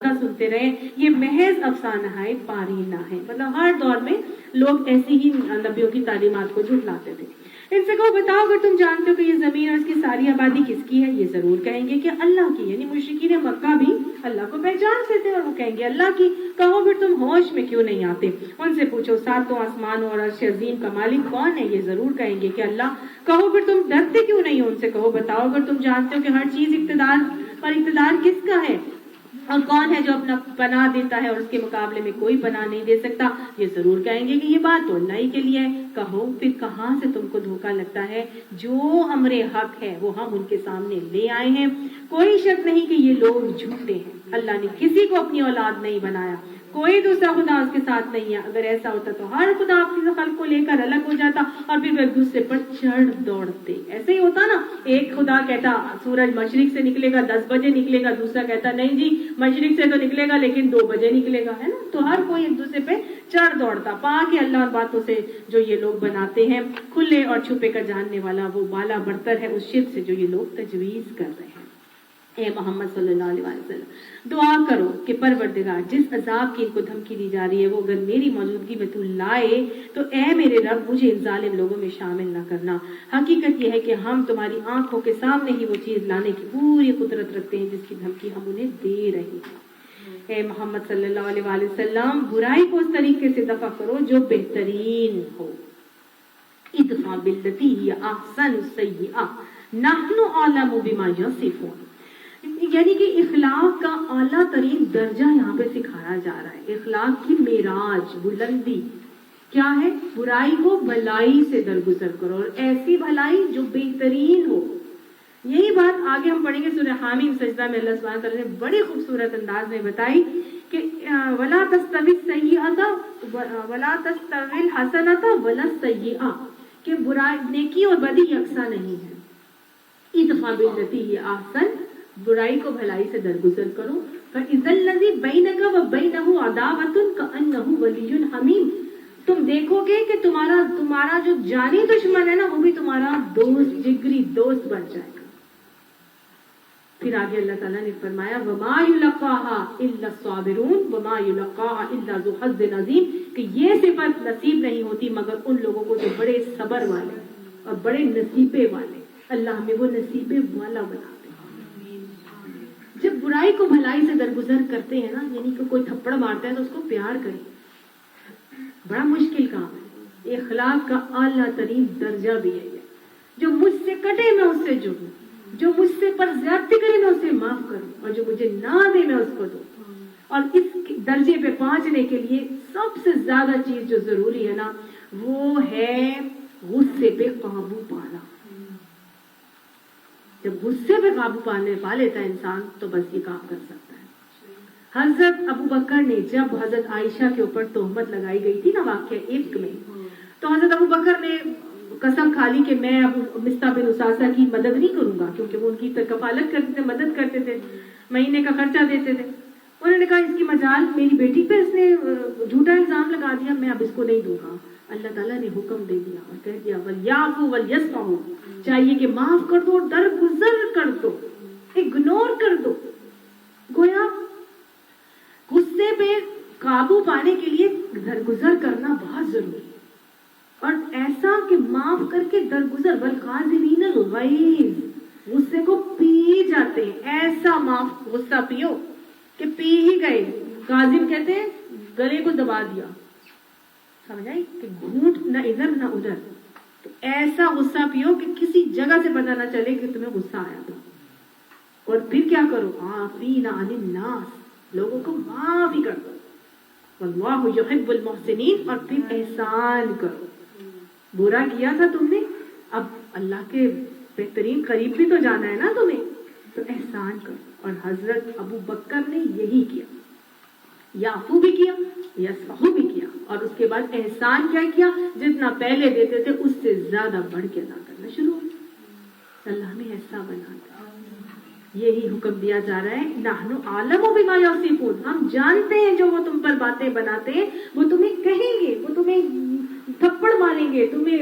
سنتے رہے. یہ محض افسانہ ہے، پارینہ ہے. مطلب ہر دور میں لوگ ایسی ہی نبیوں کی تعلیمات کو جھٹلاتے تھے. ان سے کہو بتاؤ اگر تم جانتے ہو کہ یہ زمین اور اس کی ساری آبادی کس کی ہے؟ یہ ضرور کہیں گے کہ اللہ کی. یعنی مشرکین مکہ بھی اللہ کو پہچانتے تھے اور وہ کہیں گے اللہ کی. کہو پھر تم ہوش میں کیوں نہیں آتے؟ ان سے پوچھو ساتوں آسمانوں اور عرش عظیم کا مالک کون ہے؟ یہ ضرور کہیں گے کہ اللہ. کہو پھر تم ڈرتے کیوں نہیں؟ ان سے کہو بتاؤ اگر تم جانتے ہو کہ ہر چیز اقتدار کس کا ہے اور کون ہے جو اپنا پناہ دیتا ہے اور اس کے مقابلے میں کوئی پناہ نہیں دے سکتا؟ یہ ضرور کہیں گے کہ یہ بات تو اللہ ہی کے لیے ہے. کہو پھر کہاں سے تم کو دھوکہ لگتا ہے؟ جو امر حق ہے وہ ہم ان کے سامنے لے آئے ہیں. کوئی شک نہیں کہ یہ لوگ جھوٹے ہیں. اللہ نے کسی کو اپنی اولاد نہیں بنایا، کوئی دوسرا خدا اس کے ساتھ نہیں ہے. اگر ایسا ہوتا تو ہر خدا اپنی خلق کو لے کر الگ ہو جاتا اور پھر وہ ایک دوسرے پر چڑھ دوڑتے. ایسے ہی ہوتا نا، ایک خدا کہتا سورج مشرق سے نکلے گا 10 بجے نکلے گا، دوسرا کہتا نہیں جی مشرق سے تو نکلے گا لیکن 2 بجے نکلے گا، ہے نا. تو ہر کوئی ایک دوسرے پہ چڑھ دوڑتا. پاک اللہ ان باتوں سے جو یہ لوگ بناتے ہیں. کھلے اور چھپے کا جاننے والا وہ بالا برتر ہے اس شرک سے جو یہ لوگ تجویز کر رہے ہیں. اے محمد صلی اللہ علیہ وسلم دعا کرو کہ پروردگار جس عذاب کی ان کو دھمکی دی جا رہی ہے وہ اگر میری موجودگی میں تو لائے تو اے میرے رب مجھے ان ظالم لوگوں میں شامل نہ کرنا. حقیقت یہ ہے کہ ہم تمہاری آنکھوں کے سامنے ہی وہ چیز لانے کی پوری قدرت رکھتے ہیں جس کی دھمکی ہم انہیں دے رہے ہیں. اے محمد صلی اللہ علیہ وسلم برائی کو اس طریقے سے دفع کرو جو بہترین ہو. ادفع باللتی ہی احسن السیئہ نحن اعلم بما یصفون. یعنی کہ اخلاق کا اعلیٰ ترین درجہ یہاں پہ سکھایا جا رہا ہے. اخلاق کی معراج بلندی کیا ہے؟ برائی کو بھلائی سے درگزر کرو اور ایسی بھلائی جو بہترین ہو. یہی بات آگے ہم پڑھیں گے سورہ حامیم سجدہ میں. اللہ سبحانہ تعالیٰ نے بڑی خوبصورت انداز میں بتائی کہ وَلَا تَسْتَوِي السَّيِّئَةُ وَلَا تَسْتَوِي الْحَسَنَةُ وَلَا السَّيِّئَةُ کہ برائی نیکی اور بدی یکساں نہیں ہے. ادفع باللتی ہی احسن برائی کو بھلائی سے درگزر کرو. فَإِذَا الَّذِي بَيْنَكَ وَبَيْنَهُ عَدَاوَةٌ كَأَنَّهُ وَلِيٌّ حَمِيمٌ. تم دیکھو گے کہ تمہارا جو جانی دشمن ہے نا وہ بھی تمہارا دوست، جگری دوست بن جائے گا. پھر آگے اللہ تعالیٰ نے فرمایا وَمَا يُلَقَّاهَا إِلَّا الصَّابِرُونَ وَمَا يُلَقَّاهَا إِلَّا ذُو حَظٍّ عَظِيمٍ کہ یہ صفت نصیب نہیں ہوتی مگر ان لوگوں کو جو بڑے صبر والے اور بڑے نصیبے والے. اللہ ہمیں وہ نصیبے والا بنا. جب برائی کو بھلائی سے درگزر کرتے ہیں نا، یعنی کہ کوئی تھپڑ مارتا ہے تو اس کو پیار کریں. بڑا مشکل کام ہے. اخلاق کا اعلیٰ ترین درجہ بھی ہے. جو مجھ سے کٹے میں اس سے جڑوں، جو مجھ سے پر زیادتی کرے میں اسے معاف کروں اور جو مجھے نہ دے میں اس کو دوں. اور اس درجے پہ پہنچنے کے لیے سب سے زیادہ چیز جو ضروری ہے نا وہ ہے غصے پہ قابو پانا. جب غصے پہ قابو پا لیتا ہے انسان تو بس یہ کام کر سکتا ہے. حضرت ابو بکر نے جب حضرت عائشہ کے اوپر تہمت لگائی گئی تھی نا واقعہ عفک میں، تو حضرت ابو بکر نے قسم کھا لی کہ میں ابو مصطح بن اساسہ کی مدد نہیں کروں گا، کیونکہ وہ ان کی کفالت کرتے تھے، مدد کرتے تھے، مہینے کا خرچہ دیتے تھے. انہوں نے کہا اس کی مجال میری بیٹی پہ اس نے جھوٹا الزام لگا دیا، میں اب اس کو نہیں دوں گا. اللہ تعالیٰ نے حکم دے دیا اور کہہ دیا وَلْيَعْفُوا وَلْيَصْفَحُوا چاہیے کہ معاف کر دو، درگزر کر دو، اگنور کر دو. گویا غصے پہ قابو پانے کے لیے درگزر کرنا بہت ضروری ہے. اور ایسا کہ معاف کر کے درگزر وَالْقَاذِمِينَ الْغَيْظَ غصے کو پی جاتے ہیں. ایسا معاف غصہ پیو کہ پی ہی گئے. قاذم کہتے ہیں گلے کو دبا دیا، سمجھ آئی کہ گھونٹ نہ ادھر نہ ادھر. تو ایسا غصہ پیو کہ کسی جگہ سے پتہ نہ چلے کہ تمہیں غصہ آیا تھا. اور پھر کیا کرو عافین عن الناس لوگوں کو معاف ہی کر دو. واللہ یحب المحسنین اور پھر احسان کرو. برا کیا تھا تم نے، اب اللہ کے بہترین قریب بھی تو جانا ہے نا تمہیں، تو احسان کرو. اور حضرت ابو بکر نے یہی کیا. یعفو بھی کیا، یصفحو بھی کیا اور اس کے بعد احسان کیا جتنا پہلے دیتے تھے اس سے زیادہ بڑھ کے ادا کرنا شروع ہو. اللہ نے ایسا بنا دیا. یہی حکم دیا جا رہا ہے نحن اعلم بما یصفون ہم جانتے ہیں جو وہ تم پر باتیں بناتے ہیں وہ تمہیں کہیں گے، وہ تمہیں تھپڑ ماریں گے، تمہیں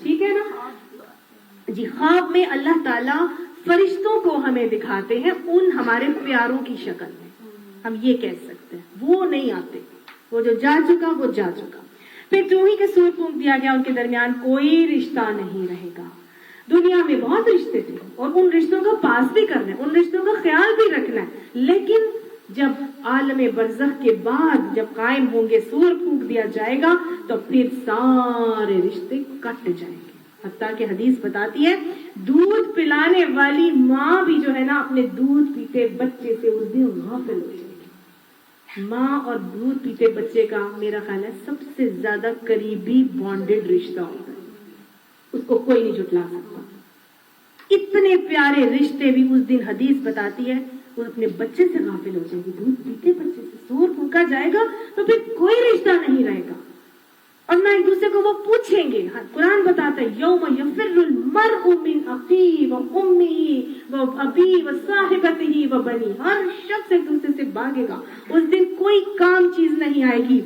ٹھیک ہے نا جی. خواب میں اللہ تعالیٰ فرشتوں کو ہمیں دکھاتے ہیں ان ہمارے پیاروں کی شکل میں. ہم یہ کہہ سکتے ہیں وہ نہیں آتے, وہ جو جا چکا وہ جا چکا. پھر چوہی کے سور پھونک دیا گیا, ان کے درمیان کوئی رشتہ نہیں رہے گا. دنیا میں بہت رشتے تھے اور ان رشتوں کا پاس بھی کرنا ہے, ان رشتوں کا خیال بھی رکھنا ہے, لیکن جب عالم برزخ کے بعد جب قائم ہوں گے, سور پھونک دیا جائے گا, تو پھر سارے رشتے کٹ جائیں گے. حتیٰ کہ حدیث بتاتی ہے دودھ پلانے والی ماں بھی جو ہے نا اپنے دودھ پیتے بچے سے اس دن غافل ہو جائے گی. ماں اور دودھ پیتے بچے کا میرا خیال ہے سب سے زیادہ قریبی بانڈڈ رشتہ ہوتا ہے, اس کو کوئی نہیں جھٹلا سکتا. اتنے پیارے رشتے بھی اس دن حدیث بتاتی ہے وہ اپنے بچے سے غافل ہو جائے گی. دودھ پیتے بچے سے سور پھونکا جائے گا تو پھر کوئی رشتہ نہیں رہے گا, اور نہ ایک دوسرے کو وہ پوچھیں گے. قرآن بتاتا ہے یوم یفر المرء من اخیہ و امہ و ابیہ و صاحبتہ و بنیہ, ہر شخص ایک دوسرے سے بھاگے گا. اس دن کوئی کام چیز نہیں آئے گی.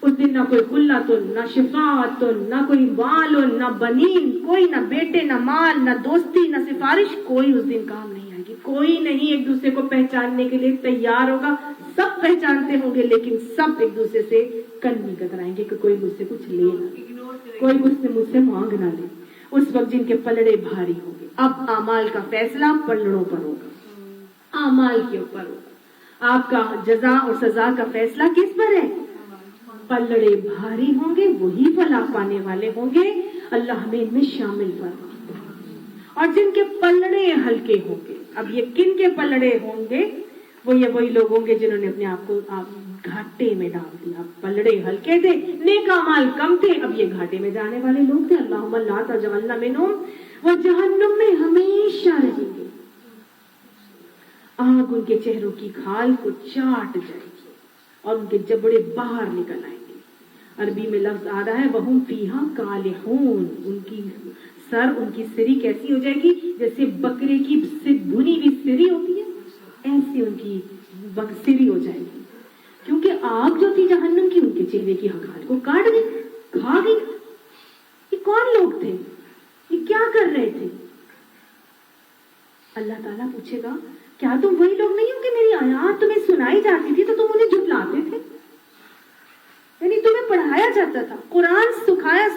اس دن نہ کوئی خلت, نہ شفاعت, نہ کوئی مال, نہ بنین, کوئی نہ بیٹے, نہ مال, نہ دوستی, نہ سفارش, کوئی اس دن کام نہیں آئے گی. کوئی نہیں ایک دوسرے کو پہچاننے کے لیے تیار ہوگا. سب پہچانتے ہوں گے لیکن سب ایک دوسرے سے کنی کترائیں گے کہ کوئی مجھ سے کچھ لے نہ, کوئی مجھ سے مانگ نہ لے. اس وقت جن کے پلڑے بھاری ہوں گے. اب اعمال کا فیصلہ پلڑوں پر ہوگا, اعمال کے اوپر ہوگا. آپ کا جزا اور سزا کا فیصلہ کس پر ہے؟ پلڑے بھاری ہوں گے وہی فلاح پانے والے ہوں گے. اللہ ہمیں ان میں شامل فرما. اور جن کے پلڑے ہلکے ہوں گے, اب یہ کن کے پلڑے ہوں گے؟ وہ یہ وہی لوگ ہوں گے جنہوں نے اپنے آپ کو گھاٹے میں ڈال دیا. پلڑے ہلکے تھے, نیک اعمال کم تھے, اب یہ گھاٹے میں جانے والے لوگ تھے. اللہم لا تجعلنا منہم. وہ جہنم میں ہمیشہ رہیں گے. آگ ان کے چہروں کی کھال کو چاٹ جائے گی اور ان کے جبڑے باہر نکل آئیں گے. عربی میں لفظ آ رہا ہے وہم فیہا کالحون. ان کی سر, ان کی سری کیسی ہو جائے گی جیسے بکرے کی بھنی ہوئی سری ہوتی ہے, ایسی ان کی سری ہو جائے گی. کیونکہ آگ جو تھی جہنم کی ان کے چہرے کی کھال کو کاٹ گئی, کھا گئی. یہ کون لوگ تھے, یہ کیا کر رہے تھے؟ اللہ تعالیٰ پوچھے گا کیا تم وہی لوگ نہیں ہو کہ میری آیات تمہیں سنائی جاتی تھی تو تم انہیں جھٹلاتے تھے؟ یعنی تمہیں پڑھایا جاتا تھا, قرآن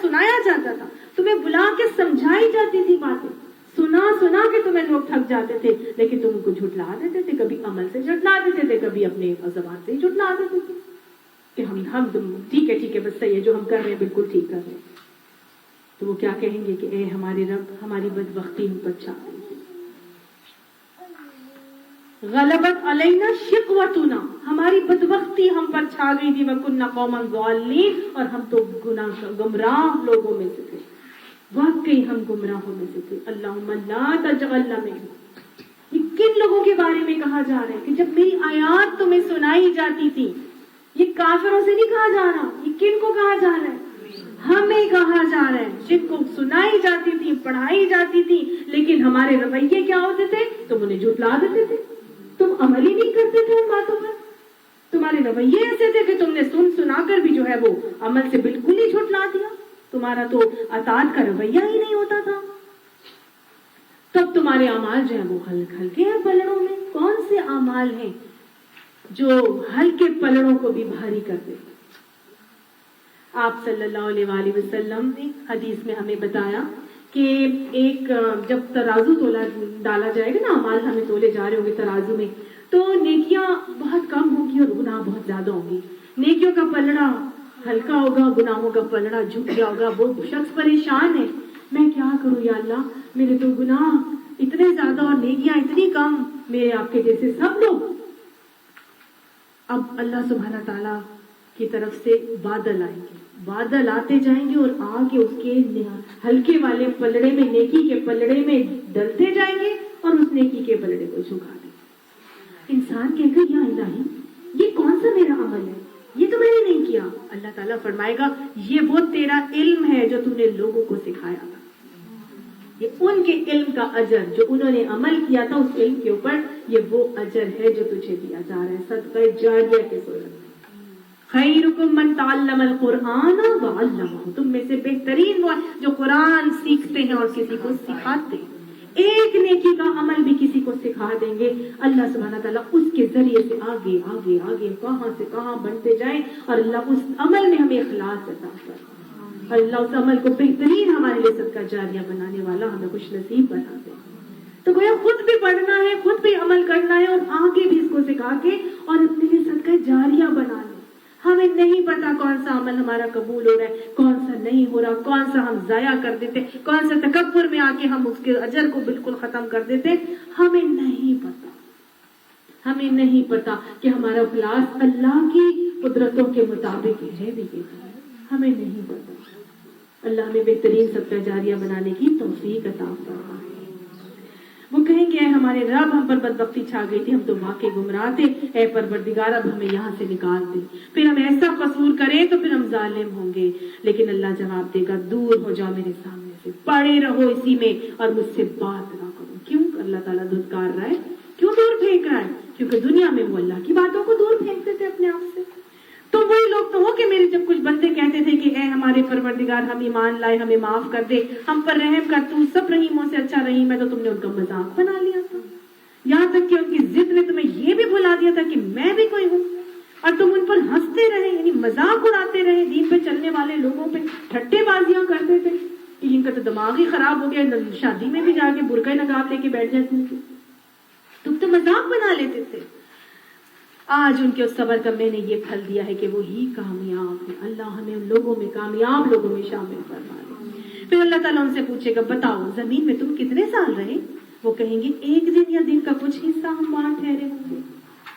سنایا جاتا تھا, تمہیں بلا کے سمجھائی جاتی تھی باتیں, سنا کے تمہیں لوگ تھک جاتے تھے, لیکن تم ان کو جھٹلا دیتے تھے. کبھی عمل سے جھٹلا دیتے تھے, کبھی اپنے زبان سے ہی جھٹلا دیتے تھے کہ ہم ٹھیک ہے بس صحیح ہے, جو ہم کر رہے ہیں بالکل ٹھیک کر رہے ہیں. تو وہ کیا کہیں گے کہ اے ہمارے رب, ہماری بدبختی ہم پر چھا گئی تھی. غلبت علینا شقوتنا, ہماری بدبختی ہم پر چھا گئی تھی. وَكُنَّا قَوْمًا ضَالِّينَ, اور ہم تو گمراہ لوگوں میں سے تھے. واقعی ہم گمراہوں میں سے تھے. اللہم لا تجعلنا منہم. یہ کن لوگوں کے بارے میں کہا جا رہا ہے کہ جب میری آیات تمہیں سنائی جاتی تھی؟ یہ کافروں سے نہیں کہا جا رہا. یہ کن کو کہا جا رہا ہے؟ ہمیں کہا جا رہا ہے, جن کو سنائی جاتی تھی, پڑھائی جاتی تھی, لیکن ہمارے رویے کیا ہوتے تھے؟ تم انہیں جھٹلا دیتے تھے, تم عمل ہی نہیں کرتے تھے ان باتوں پر. تمہارے رویے ایسے تھے کہ تم نے سنا کر بھی جو ہے وہ عمل سے بالکل ہی جھٹلا دیا. تمہارا تو اطاعت کا رویہ ہی نہیں ہوتا تھا. تب تمہارے اعمال جو ہیں وہ ہلکے ہیں پلڑوں میں. کون سے اعمال ہیں جو ہلکے پلڑوں کو بھی بھاری کر دیتے؟ آپ صلی اللہ علیہ وآلہ وسلم نے حدیث میں ہمیں بتایا کہ ایک جب ترازو ڈالا جائے گا نا, اعمال ہمیں تولے جا رہے ہوں گے ترازو میں, تو نیکیاں بہت کم ہوں گی اور گناہ بہت زیادہ ہوں گی. نیکیوں کا پلڑا ہلکا ہوگا, گناہوں کا پلڑا جھک گیا ہوگا. وہ شخص پریشان ہے, میں کیا کروں یا اللہ, میرے تو گناہ اتنے زیادہ اور نیکیاں اتنی کم, میرے آپ کے جیسے سب لوگ. اب اللہ سبحانہ تعالیٰ کی طرف سے بادل آئیں گے, بادل آتے جائیں گے اور آ کے اس کے ہلکے والے پلڑے میں, نیکی کے پلڑے میں ڈلتے جائیں گے اور اس نیکی کے پلڑے کو جھکا دیں گے. انسان کہے گا یا الہی یہ کون سا میرا عمل ہے, یہ تو میں نے نہیں کیا. اللہ تعالیٰ فرمائے گا یہ وہ تیرا علم ہے جو تم نے لوگوں کو سکھایا تھا. یہ ان کے علم کا اجر جو انہوں نے عمل کیا تھا اس علم کے اوپر, یہ وہ اجر ہے جو تجھے دیا جا رہا ہے صدقہ جاریہ کے صورت میں. خیرکم من تعلم القرآن وعلمہ، تم میں سے بہترین وہ ہے جو قرآن سیکھتے ہیں اور کسی کو سکھاتے ہیں۔ ایک نیکی کا عمل بھی کسی کو سکھا دیں گے، اللہ سبحانہ تعالیٰ اس کے ذریعے سے آگے آگے آگے کہاں سے کہاں بڑھتے جائیں، اور اللہ اس عمل میں ہمیں اخلاص عطا فرمائے، اور اللہ اس عمل کو بہترین ہمارے لیے صدقہ جاریہ بنانے والا ہمیں خوش نصیب بنا دے۔ تو گویا خود بھی پڑھنا ہے، خود بھی عمل کرنا ہے، اور آگے بھی اس کو سکھا کے اور اپنے لیے صدقہ جاریہ بنا لیں۔ ہمیں نہیں پتا کون سا عمل ہمارا قبول ہو رہا ہے، کون سا نہیں ہو رہا، کون سا ہم ضائع کر دیتے، کون سا تکبر میں آ کے ہم اس کے اجر کو بالکل ختم کر دیتے، ہمیں نہیں پتا۔ ہمیں نہیں پتا کہ ہمارا اخلاص اللہ کی قدرتوں کے مطابق ہے بھی کہ ہمیں نہیں پتا۔ اللہ ہمیں بہترین صدقہ جاریہ بنانے کی توفیق عطا فرمائے۔ وہ کہیں گے اے ہمارے رب، ہم پر بدبختی چھا گئی تھی، ہم تو واقعی گمراہ تھے، اے پروردگار اب ہمیں یہاں سے نکال دے، پھر ہم ایسا قصور کریں تو پھر ہم ظالم ہوں گے۔ لیکن اللہ جواب دے گا دور ہو جاؤ میرے سامنے سے، پڑے رہو اسی میں اور مجھ سے بات نہ کرو۔ کیوں اللہ تعالیٰ دھتکار رہا ہے، کیوں دور پھینک رہا ہے؟ کیونکہ دنیا میں وہ اللہ کی باتوں کو دور پھینکتے تھے اپنے آپ سے۔ تو وہی لوگ تو ہو کہ میرے جب کچھ بندے کہتے تھے کہ اے ہمارے پروردگار ہم ایمان لائے، ہمیں معاف کر دے، ہم پر رحم کر، تو سب رحیموں سے اچھا رحیم ہے، تو تم نے ان کا مذاق بنا لیا تھا، یہاں تک کہ ان کی ضد نے تمہیں یہ بھی بھلا دیا تھا کہ میں بھی کوئی ہوں، اور تم ان پر ہنستے رہے، یعنی مذاق اڑاتے رہے، دین پہ چلنے والے لوگوں پہ ٹھٹے بازیاں کرتے تھے کہ ان کا تو دماغ ہی خراب ہو گیا، شادی میں بھی جا کے برقع نقاب لے کے بیٹھ جاتے تھے، تم تو مذاق بنا لیتے تھے۔ آج ان کے اس صبر کا میں نے یہ پھل دیا ہے کہ وہی کامیاب ہے۔ اللہ ہمیں ان لوگوں میں، کامیاب لوگوں میں شامل فرما لے۔ پھر اللہ تعالیٰ ان سے پوچھے گا بتاؤ زمین میں تم کتنے سال رہے؟ وہ کہیں گے ایک دن یا دن کا کچھ حصہ ہم وہاں ٹھہرے ہوں گے۔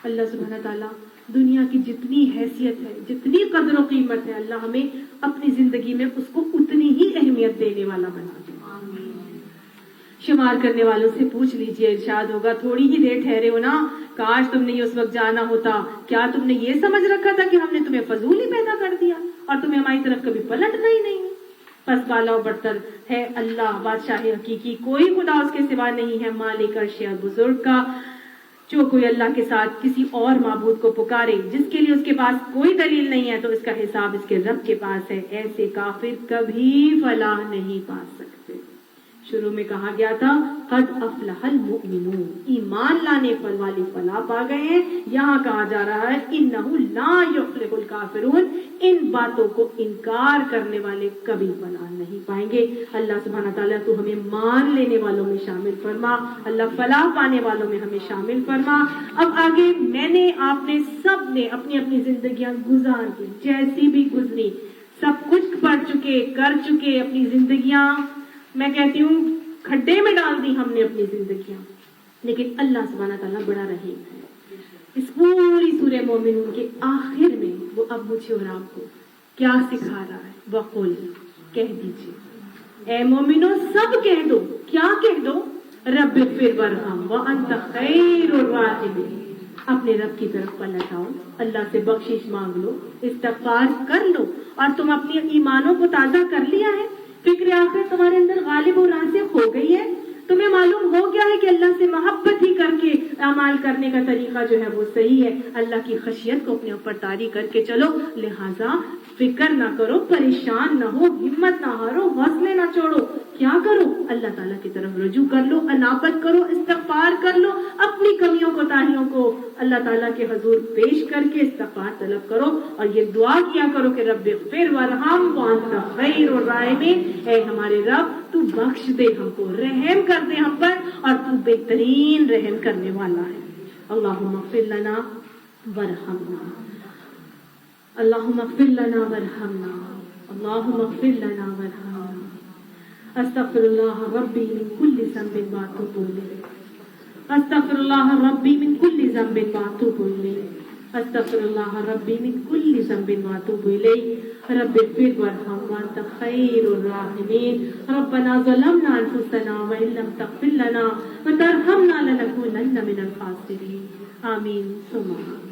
اللہ سبحانہ تعالیٰ دنیا کی جتنی حیثیت ہے، جتنی قدر و قیمت ہے، اللہ ہمیں اپنی زندگی میں اس کو اتنی ہی اہمیت دینے والا بنا دے۔ شمار کرنے والوں سے پوچھ لیجئے، ارشاد ہوگا تھوڑی ہی دیر ٹھہرے ہو نا، کاش تم نے اس وقت جانا ہوتا، کیا تم نے یہ سمجھ رکھا تھا کہ ہم نے تمہیں فضول ہی پیدا کر دیا اور تمہیں ہماری طرف کبھی پلٹنا ہی نہیں ہے؟ پس بالا و برتر ہے اللہ بادشاہ حقیقی، کوئی خدا اس کے سوا نہیں ہے، مالک عرش بزرگ کا۔ جو کوئی اللہ کے ساتھ کسی اور معبود کو پکارے جس کے لیے اس کے پاس کوئی دلیل نہیں ہے، تو اس کا حساب اس کے رب کے پاس ہے، ایسے کافر کبھی فلاح نہیں پا سکتے۔ شروع میں کہا گیا تھا قد افلح المؤمنون، ایمان لانے والے فلاح پا گئے ہیں، یہاں کہا جا رہا ہے انہ لا یفلح الکافرون، ان باتوں کو انکار کرنے والے کبھی فلاح نہیں پائیں گے۔ اللہ سبحانہ تعالیٰ تو ہمیں مان لینے والوں میں شامل فرما، اللہ فلاح پانے والوں میں ہمیں شامل فرما۔ اب آگے میں نے، آپ نے، سب نے اپنی اپنی زندگیاں گزار دی، جیسی بھی گزری، سب کچھ پڑھ چکے، کر چکے، اپنی زندگیاں میں کہتی ہوں کھڈے میں ڈال دی ہم نے اپنی زندگیاں، لیکن اللہ سبحانہ تعالیٰ بڑا رحیم ہے۔ اس پوری سورہ مومنون کے آخر میں وہ اب مجھے اور آپ کو کیا سکھا رہا ہے؟ وقل، کہہ دیجئے اے مومنوں، سب کہہ دو، کیا کہہ دو؟ رب اغفر وارحم وانت خیر الراحمین، اپنے رب کی طرف پلٹ آؤ، اللہ سے بخشش مانگ لو، استغفار کر لو، اور تم اپنی ایمانوں کو تازہ کر لیا ہے، فکر آخر تمہارے اندر غالب و راسخ ہو گئی ہے، تمہیں معلوم ہو گیا ہے کہ اللہ سے محبت ہی کر کے اعمال کرنے کا طریقہ جو ہے وہ صحیح ہے، اللہ کی خشیت کو اپنے اوپر طاری کر کے چلو، لہٰذا فکر نہ کرو، پریشان نہ ہو، ہمت نہ ہارو، حوصلے نہ چھوڑو، کیا کرو؟ اللہ تعالیٰ کی طرف رجوع کر لو، انابت کرو، استغفار کر لو، اپنی کمیوں کوتاہیوں کو اللہ تعالیٰ کے حضور پیش کر کے استغفار طلب کرو، اور یہ دعا کیا کرو کہ رب اغفر وارحم وانت خیر الراحمین، اے ہمارے رب تو بخش دے ہم کو، رحم کر دے ہم پر، اور تو بہترین رحم کرنے والا ہے۔ اللہم اغفر لنا وارحمنا، اللہم اغفر لنا وارحمنا، اللہم اغفر لنا وارحمنا، استغفر اللہ ربی من کل ذنب واتوب الیہ، استغفر اللہ ربی من کل ذنب واتوب الیہ، استغفر اللہ ربی من کل ذنب واتوب الیہ، رب اغفر وارحم وانت خیر الراحمین، ربنا ظلمنا انفسنا وان لم تغفر لنا وترحمنا لنکونن من الخاسرین، آمین ثم آمین۔